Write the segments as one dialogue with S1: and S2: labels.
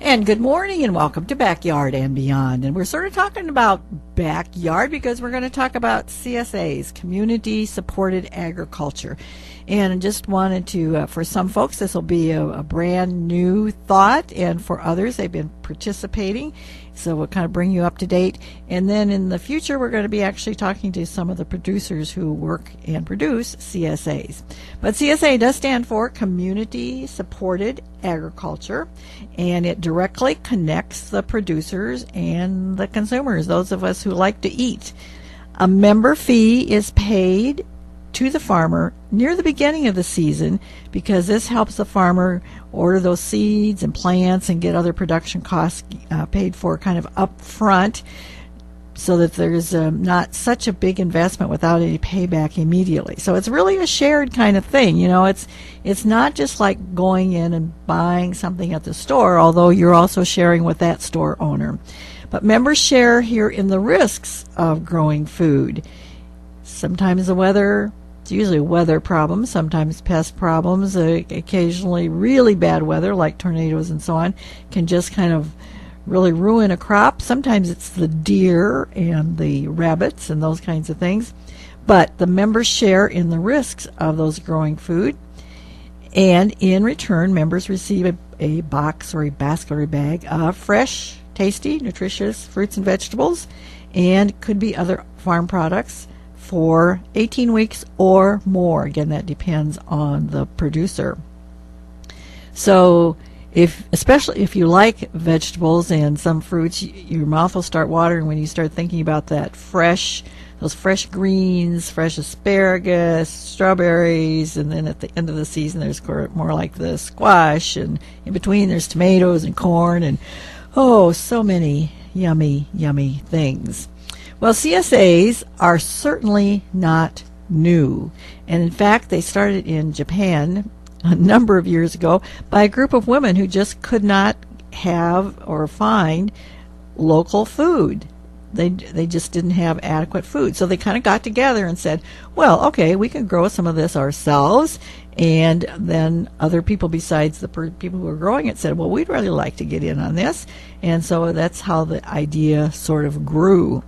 S1: And good morning and welcome to Backyard and Beyond. And we're sort of talking about backyard because we're going to talk about CSAs, Community Supported Agriculture. And I just wanted to, for some folks, this will be a brand new thought, and for others, they've been participating. So we'll kind of bring you up to date. And then in the future, we're going to be actually talking to some of the producers who work and produce CSAs. But CSA does stand for Community Supported Agriculture, and it directly connects the producers and the consumers, those of us who like to eat. A member fee is paid to the farmer near the beginning of the season because this helps the farmer order those seeds and plants and get other production costs paid for kind of up front so that there's not such a big investment without any payback immediately. So it's really a shared kind of thing. You know, it's not just like going in and buying something at the store, although you're also sharing with that store owner. But members share here in the risks of growing food. Sometimes the weather, it's usually weather problems, sometimes pest problems, occasionally really bad weather like tornadoes and so on can just kind of really ruin a crop. Sometimes it's the deer and the rabbits and those kinds of things. But the members share in the risks of those growing food. And in return, members receive a box or a basket or a bag of fresh, tasty, nutritious fruits and vegetables, and could be other farm products for 18 weeks or more. Again, that depends on the producer. So especially if you like vegetables and some fruits, your mouth will start watering when you start thinking about those fresh greens, fresh asparagus, strawberries, and then at the end of the season there's more like the squash, and in between there's tomatoes and corn, and so many yummy, yummy things. Well, CSAs are certainly not new, and in fact they started in Japan a number of years ago by a group of women who just could not have or find local food. They just didn't have adequate food. So they kind of got together and said, well, okay, we can grow some of this ourselves. And then other people besides the people who were growing it said, well, we'd really like to get in on this. And so that's how the idea sort of grew.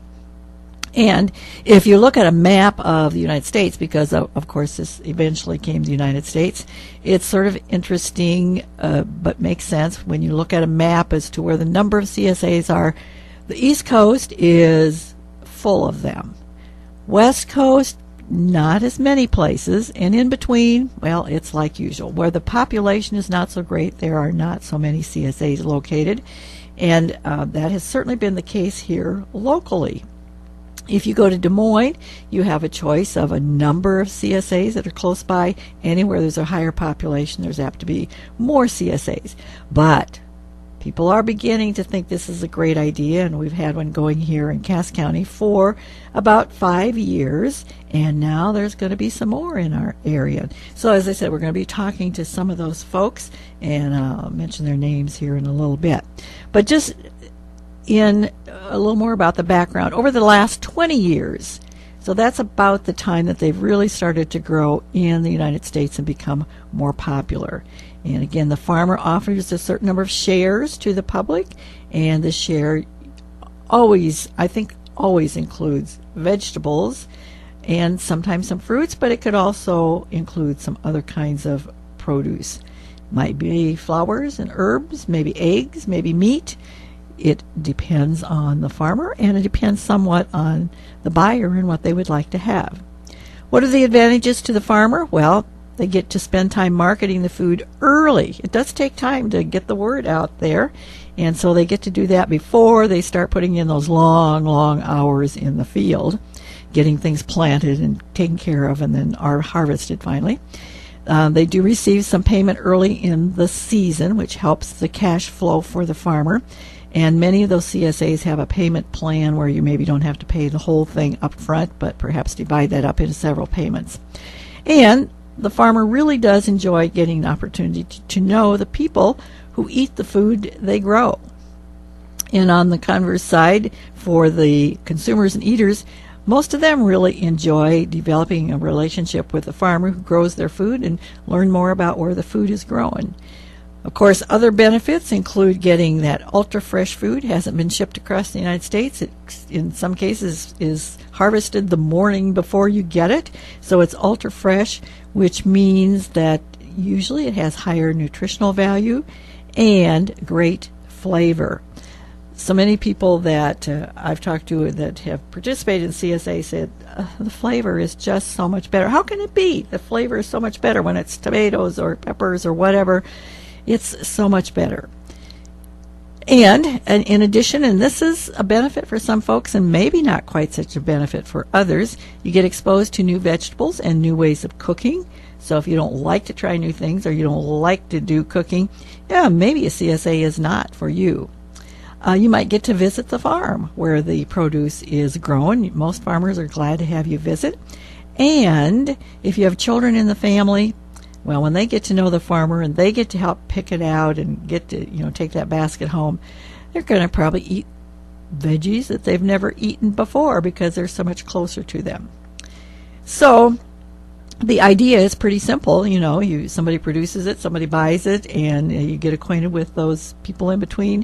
S1: And if you look at a map of the United States, because of course this eventually came to the United States, it's sort of interesting, but makes sense when you look at a map as to where the number of CSAs are. The East Coast is full of them. West Coast, not as many places. And in between, well, it's like usual. Where the population is not so great, there are not so many CSAs located. And that has certainly been the case here locally. If you go to Des Moines, you have a choice of a number of CSAs that are close by. Anywhere there's a higher population, there's apt to be more CSAs. But people are beginning to think this is a great idea, and we've had one going here in Cass County for about 5 years, and now there's going to be some more in our area. So as I said, we're going to be talking to some of those folks, and I'll mention their names here in a little bit. But just in a little more about the background, over the last 20 years, so that's about the time that they've really started to grow in the United States and become more popular. And again, the farmer offers a certain number of shares to the public, and the share always includes vegetables and sometimes some fruits, but it could also include some other kinds of produce. Might be flowers and herbs, maybe eggs, maybe meat. It depends on the farmer, and it depends somewhat on the buyer and what they would like to have. What are the advantages to the farmer? Well, they get to spend time marketing the food early. It does take time to get the word out there, and so they get to do that before they start putting in those long, long hours in the field, getting things planted and taken care of, and then are harvested finally. They do receive some payment early in the season, which helps the cash flow for the farmer. And many of those CSAs have a payment plan where you maybe don't have to pay the whole thing up front, but perhaps divide that up into several payments. And the farmer really does enjoy getting an opportunity to know the people who eat the food they grow. And on the converse side, for the consumers and eaters, most of them really enjoy developing a relationship with the farmer who grows their food and learn more about where the food is growing. Of course, other benefits include getting that ultra-fresh food. Hasn't been shipped across the United States. It, in some cases, is harvested the morning before you get it. So it's ultra-fresh, which means that usually it has higher nutritional value and great flavor. So many people that I've talked to that have participated in CSA said the flavor is just so much better. How can it be? The flavor is so much better when it's tomatoes or peppers or whatever. It's so much better. And in addition, and this is a benefit for some folks and maybe not quite such a benefit for others, you get exposed to new vegetables and new ways of cooking. So if you don't like to try new things or you don't like to do cooking, yeah, maybe a CSA is not for you. You might get to visit the farm where the produce is grown. Most farmers are glad to have you visit. And if you have children in the family, well, when they get to know the farmer and they get to help pick it out and get to, take that basket home, they're going to probably eat veggies that they've never eaten before because they're so much closer to them. So the idea is pretty simple. Somebody produces it, somebody buys it, and you get acquainted with those people in between.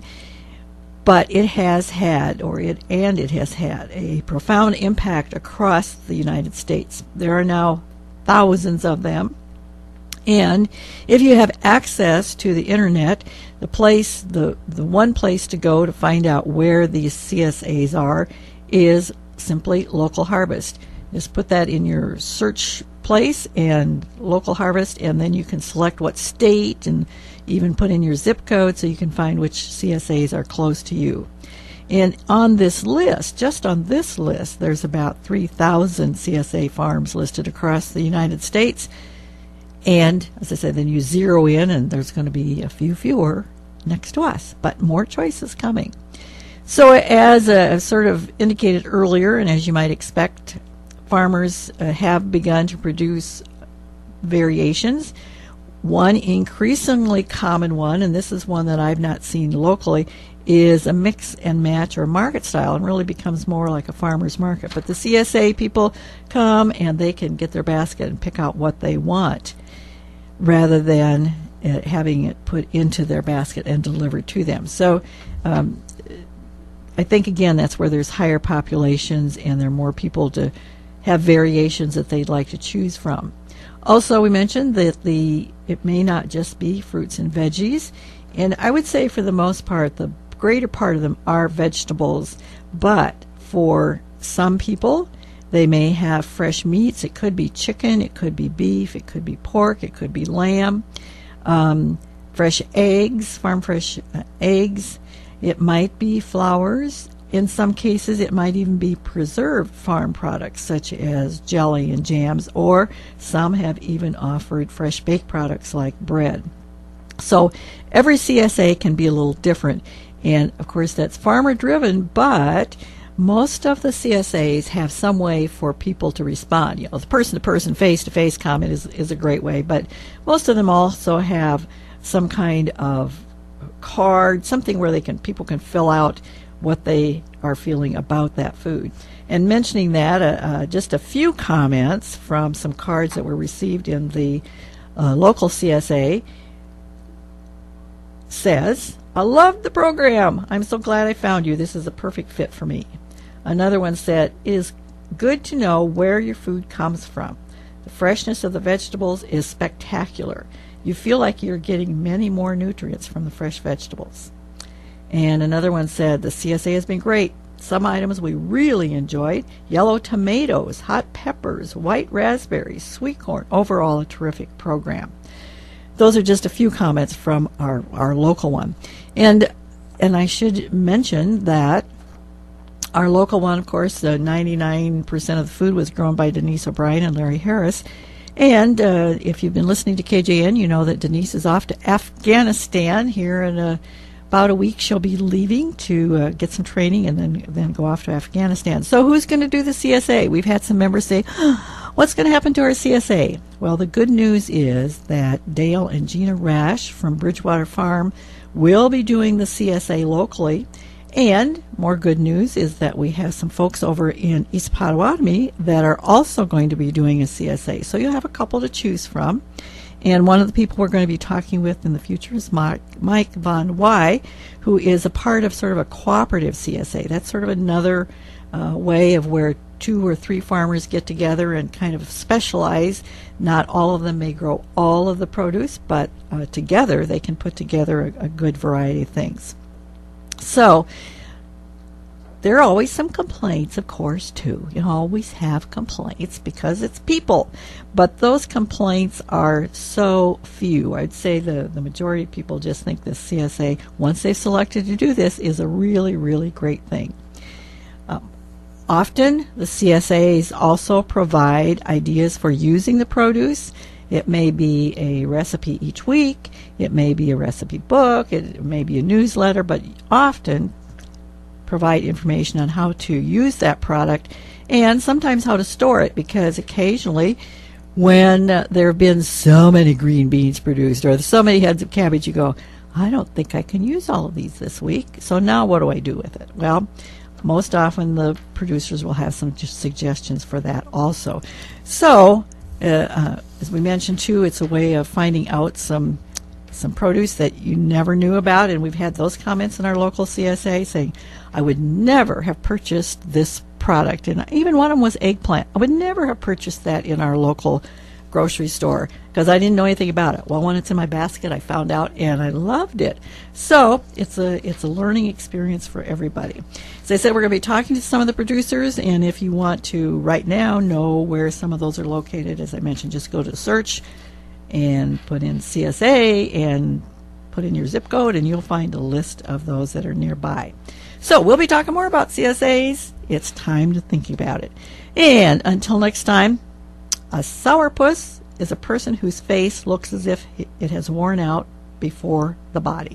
S1: But it has had a profound impact across the United States. There are now thousands of them. And if you have access to the internet, the one place to go to find out where these CSAs are is simply Local Harvest. Just put that in your search place and Local Harvest, and then you can select what state and even put in your zip code so you can find which CSAs are close to you. And on this list, just on this list, there's about 3,000 CSA farms listed across the United States. And as I said, then you zero in and there's going to be a few fewer next to us, but more choices coming. So as I sort of indicated earlier, and as you might expect, farmers have begun to produce variations. One increasingly common one, and this is one that I've not seen locally, is a mix and match or market style, and really becomes more like a farmer's market. But the CSA people come and they can get their basket and pick out what they want rather than having it put into their basket and delivered to them. So I think, again, that's where there's higher populations and there are more people to have variations that they'd like to choose from. Also, we mentioned that it may not just be fruits and veggies, and I would say for the most part, the greater part of them are vegetables, but for some people, they may have fresh meats. It could be chicken, it could be beef, it could be pork, it could be lamb, fresh eggs, farm fresh eggs. It might be flowers. In some cases, it might even be preserved farm products such as jelly and jams, or some have even offered fresh baked products like bread. So every CSA can be a little different, and of course that's farmer driven, but most of the CSAs have some way for people to respond. The person-to-person, face-to-face comment is a great way, but most of them also have some kind of card, something where people can fill out what they are feeling about that food. And mentioning that, just a few comments from some cards that were received in the local CSA says, "I love the program. I'm so glad I found you. This is a perfect fit for me." Another one said, "It is good to know where your food comes from. The freshness of the vegetables is spectacular. You feel like you're getting many more nutrients from the fresh vegetables." And another one said, "The CSA has been great. Some items we really enjoyed: yellow tomatoes, hot peppers, white raspberries, sweet corn. Overall, a terrific program." Those are just a few comments from our local one. And I should mention that our local one, of course, 99% of the food was grown by Denise O'Brien and Larry Harris. And if you've been listening to KJN, you know that Denise is off to Afghanistan here in about a week. She'll be leaving to get some training and then go off to Afghanistan. So who's going to do the CSA? We've had some members say, what's going to happen to our CSA? Well, the good news is that Dale and Gina Rash from Bridgewater Farm will be doing the CSA locally. And more good news is that we have some folks over in East Potawatomi that are also going to be doing a CSA. So you'll have a couple to choose from. And one of the people we're going to be talking with in the future is Mike Von Wy, who is a part of sort of a cooperative CSA. That's sort of another way of where 2 or 3 farmers get together and kind of specialize. Not all of them may grow all of the produce, but together they can put together a good variety of things. So there are always some complaints, of course, too. You always have complaints because it's people. But those complaints are so few. I'd say the majority of people just think this CSA, once they've selected to do this, is a really, really great thing. Often the CSAs also provide ideas for using the produce. It may be a recipe each week. It may be a recipe book. It may be a newsletter, but often provide information on how to use that product and sometimes how to store it, because occasionally when there have been so many green beans produced or so many heads of cabbage, you go, I don't think I can use all of these this week, so now what do I do with it? Well, most often the producers will have some suggestions for that also. So as we mentioned too, it's a way of finding out some produce that you never knew about, and we've had those comments in our local CSA saying, I would never have purchased this product, and even one of them was eggplant. I would never have purchased that in our local grocery store because I didn't know anything about it. Well, when it's in my basket, I found out and I loved it. So it's a learning experience for everybody. As I said, we're going to be talking to some of the producers, and if you want to right now know where some of those are located, as I mentioned, just go to search and put in CSA and put in your zip code, and you'll find a list of those that are nearby. So we'll be talking more about CSAs. It's time to think about it. And until next time, a sourpuss is a person whose face looks as if it has worn out before the body.